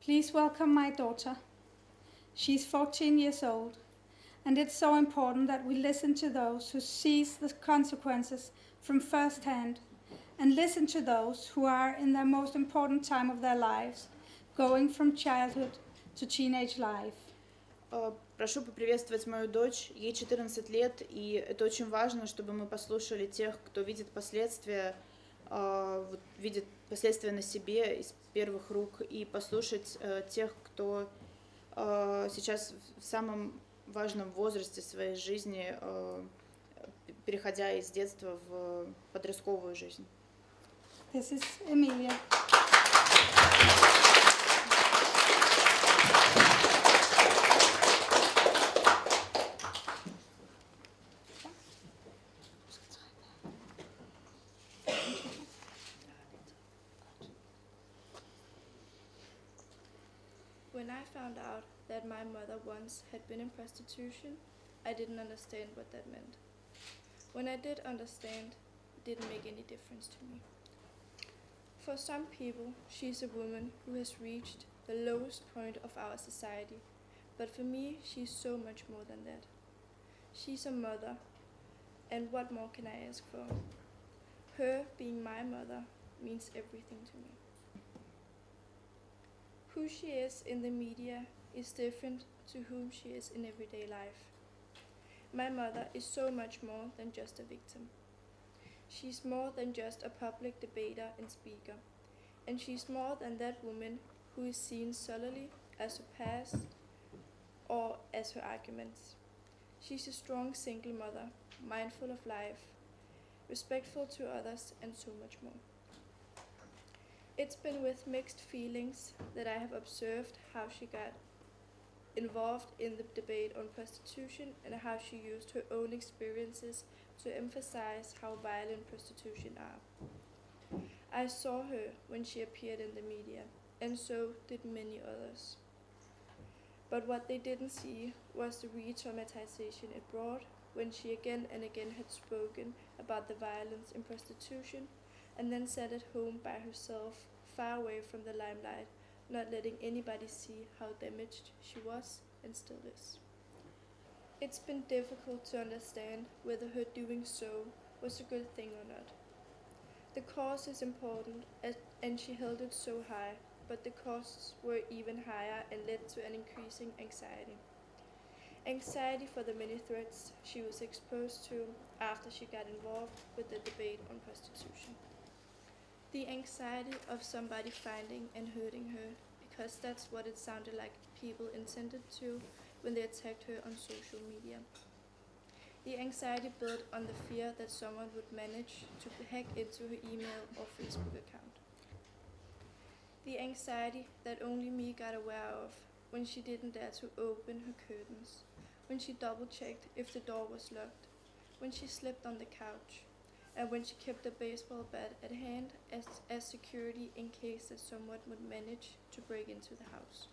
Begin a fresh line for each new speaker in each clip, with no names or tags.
Please welcome my daughter. She's 14 years old, and it's so important that we listen to those who sees the consequences from first hand and listen to those who are in their most important time of their lives, going from childhood to teenage life.
Прошу поприветствовать мою дочь, ей 14 лет, и это очень важно, чтобы мы послушали тех, кто видит последствия, видит последствия на себе из первых рук, и послушать тех, кто сейчас в самом важном возрасте своей жизни, переходя из детства в подростковую жизнь.
This is Amelia.
When I found out that my mother once had been in prostitution, I didn't understand what that meant. When I did understand, it didn't make any difference to me. For some people, she's a woman who has reached the lowest point of our society, but for me, she's so much more than that. She's a mother, and what more can I ask for? Her being my mother means everything to me. Who she is in the media is different to whom she is in everyday life. My mother is so much more than just a victim. She's more than just a public debater and speaker, and she's more than that woman who is seen solely as her past or as her arguments. She's a strong single mother, mindful of life, respectful to others, and so much more. It's been with mixed feelings that I have observed how she got involved in the debate on prostitution and how she used her own experiences to emphasize how violent prostitution are. I saw her when she appeared in the media, and so did many others. But what they didn't see was the re-traumatization it brought when she again and again had spoken about the violence in prostitution and then sat at home by herself, far away from the limelight, not letting anybody see how damaged she was and still is. It's been difficult to understand whether her doing so was a good thing or not. The cause is important, and she held it so high, but the costs were even higher and led to an increasing anxiety. Anxiety for the many threats she was exposed to after she got involved with the debate on prostitution. The anxiety of somebody finding and hurting her, because that's what it sounded like people intended to when they attacked her on social media. The anxiety built on the fear that someone would manage to hack into her email or Facebook account. The anxiety that only me got aware of when she didn't dare to open her curtains, when she double-checked if the door was locked, when she slept on the couch, and when she kept a baseball bat at hand as security in case that someone would manage to break into the house.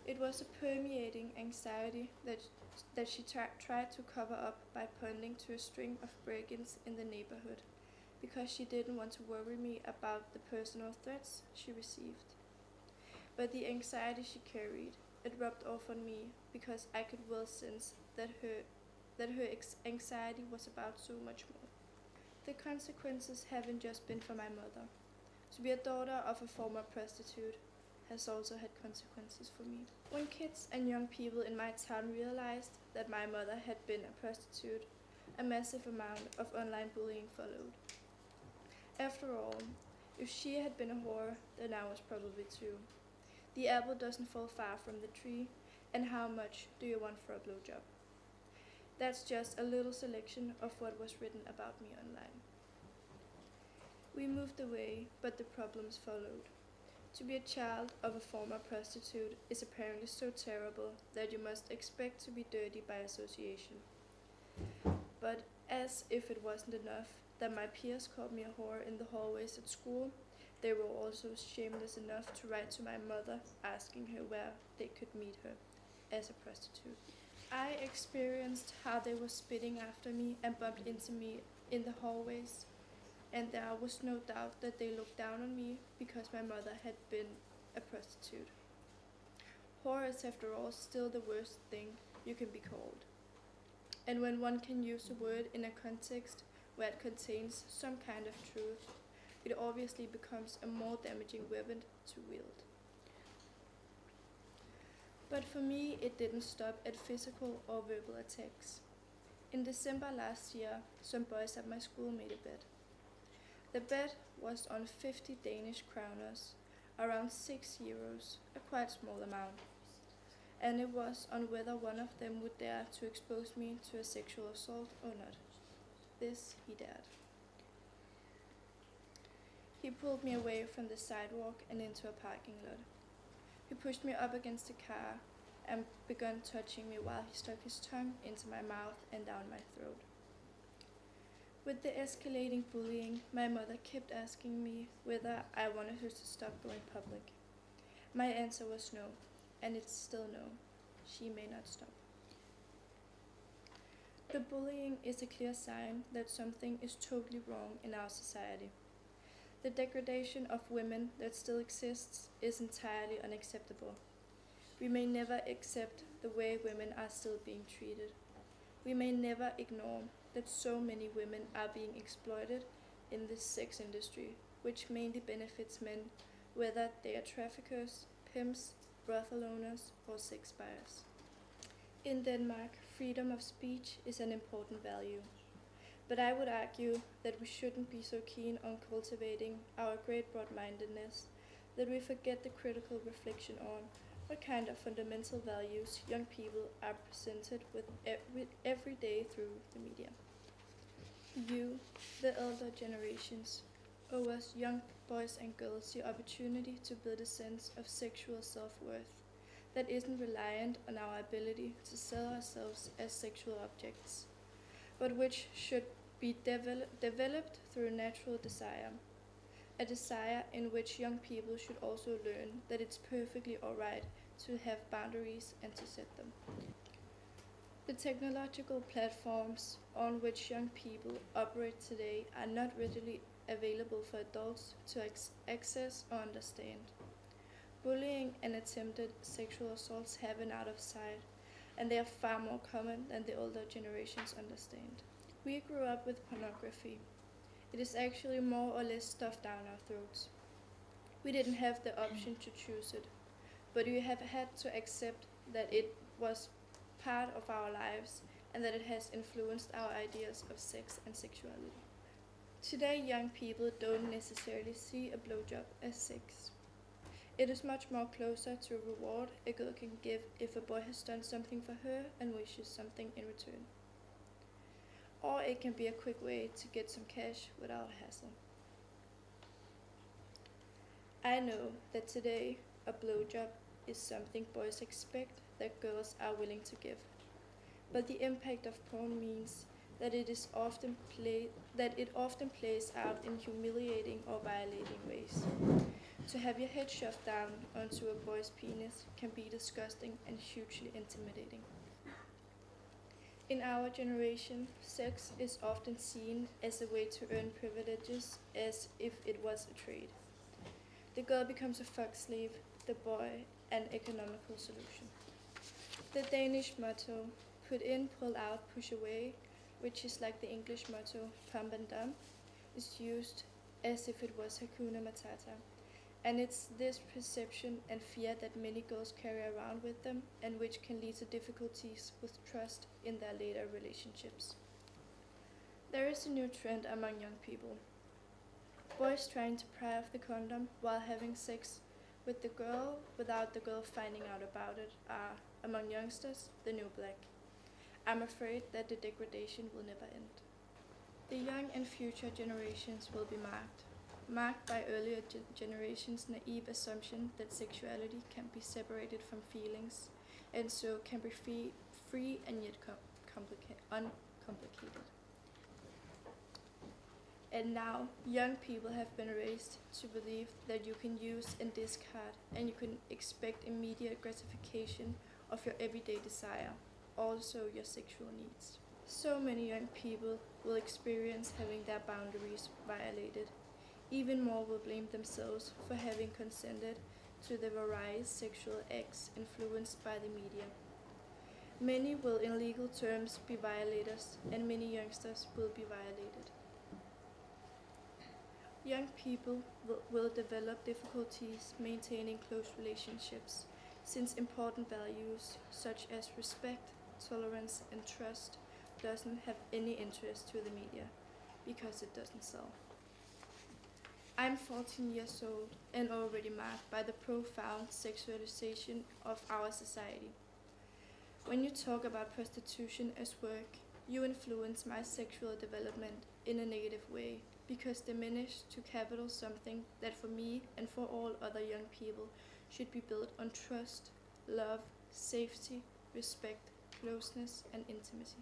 It was a permeating anxiety that she tried to cover up by pointing to a string of break-ins in the neighborhood, because she didn't want to worry me about the personal threats she received. But the anxiety she carried, it rubbed off on me because I could well sense that her anxiety was about so much more. The consequences haven't just been for my mother. To be a daughter of a former prostitute has also had consequences for me. When kids and young people in my town realized that my mother had been a prostitute, a massive amount of online bullying followed. After all, if she had been a whore, then I was probably too. The apple doesn't fall far from the tree, and how much do you want for a blowjob? That's just a little selection of what was written about me online. We moved away, but the problems followed. To be a child of a former prostitute is apparently so terrible that you must expect to be dirty by association. But as if it wasn't enough that my peers called me a whore in the hallways at school, they were also shameless enough to write to my mother asking her where they could meet her as a prostitute. I experienced how they were spitting after me and bumped into me in the hallways, and there was no doubt that they looked down on me because my mother had been a prostitute. Whore is, after all, still the worst thing you can be called. And when one can use a word in a context where it contains some kind of truth, it obviously becomes a more damaging weapon to wield. But for me, it didn't stop at physical or verbal attacks. In December last year, some boys at my school made a bet. The bet was on 50 Danish kroners, around 6 euros, a quite small amount. And it was on whether one of them would dare to expose me to a sexual assault or not. This he dared. He pulled me away from the sidewalk and into a parking lot. He pushed me up against a car and began touching me while he stuck his tongue into my mouth and down my throat. With the escalating bullying, my mother kept asking me whether I wanted her to stop going public. My answer was no, and it's still no. She may not stop. The bullying is a clear sign that something is totally wrong in our society. The degradation of women that still exists is entirely unacceptable. We may never accept the way women are still being treated. We may never ignore that so many women are being exploited in this sex industry, which mainly benefits men, whether they are traffickers, pimps, brothel owners, or sex buyers. In Denmark, freedom of speech is an important value. But I would argue that we shouldn't be so keen on cultivating our great broad-mindedness that we forget the critical reflection on what kind of fundamental values young people are presented with every day through the media. You, the elder generations, owe us young boys and girls the opportunity to build a sense of sexual self-worth that isn't reliant on our ability to sell ourselves as sexual objects, but which should be developed through natural desire. A desire in which young people should also learn that it's perfectly alright to have boundaries and to set them. The technological platforms on which young people operate today are not readily available for adults to access or understand. Bullying and attempted sexual assaults happen out of sight, and they are far more common than the older generations understand. We grew up with pornography. It is actually more or less stuffed down our throats. We didn't have the option to choose it, but we have had to accept that it was part of our lives and that it has influenced our ideas of sex and sexuality. Today, young people don't necessarily see a blowjob as sex. It is much more closer to a reward a girl can give if a boy has done something for her and wishes something in return. Or it can be a quick way to get some cash without a hassle. I know that today a blowjob is something boys expect that girls are willing to give. But the impact of porn means that it often plays out in humiliating or violating ways. To have your head shoved down onto a boy's penis can be disgusting and hugely intimidating. In our generation, sex is often seen as a way to earn privileges, as if it was a trade. The girl becomes a fuck slave, the boy an economical solution. The Danish motto, put in, pull out, push away, which is like the English motto, pump and dump, is used as if it was Hakuna Matata. And it's this perception and fear that many girls carry around with them, and which can lead to difficulties with trust in their later relationships. There is a new trend among young people. Boys trying to pry off the condom while having sex with the girl without the girl finding out about it are, among youngsters, the new black. I'm afraid that the degradation will never end. The young and future generations will be marked by earlier generations' naive assumption that sexuality can be separated from feelings, and so can be free and yet uncomplicated. And now, young people have been raised to believe that you can use and discard, and you can expect immediate gratification of your everyday desire, also your sexual needs. So many young people will experience having their boundaries violated. Even more will blame themselves for having consented to the various sexual acts influenced by the media. Many will in legal terms be violators, and many youngsters will be violated. Young people will develop difficulties maintaining close relationships, since important values such as respect, tolerance, and trust doesn't have any interest to the media, because it doesn't sell. I'm 14 years old and already marked by the profound sexualization of our society. When you talk about prostitution as work, you influence my sexual development in a negative way, because diminish to capital something that for me and for all other young people should be built on trust, love, safety, respect, closeness, and intimacy.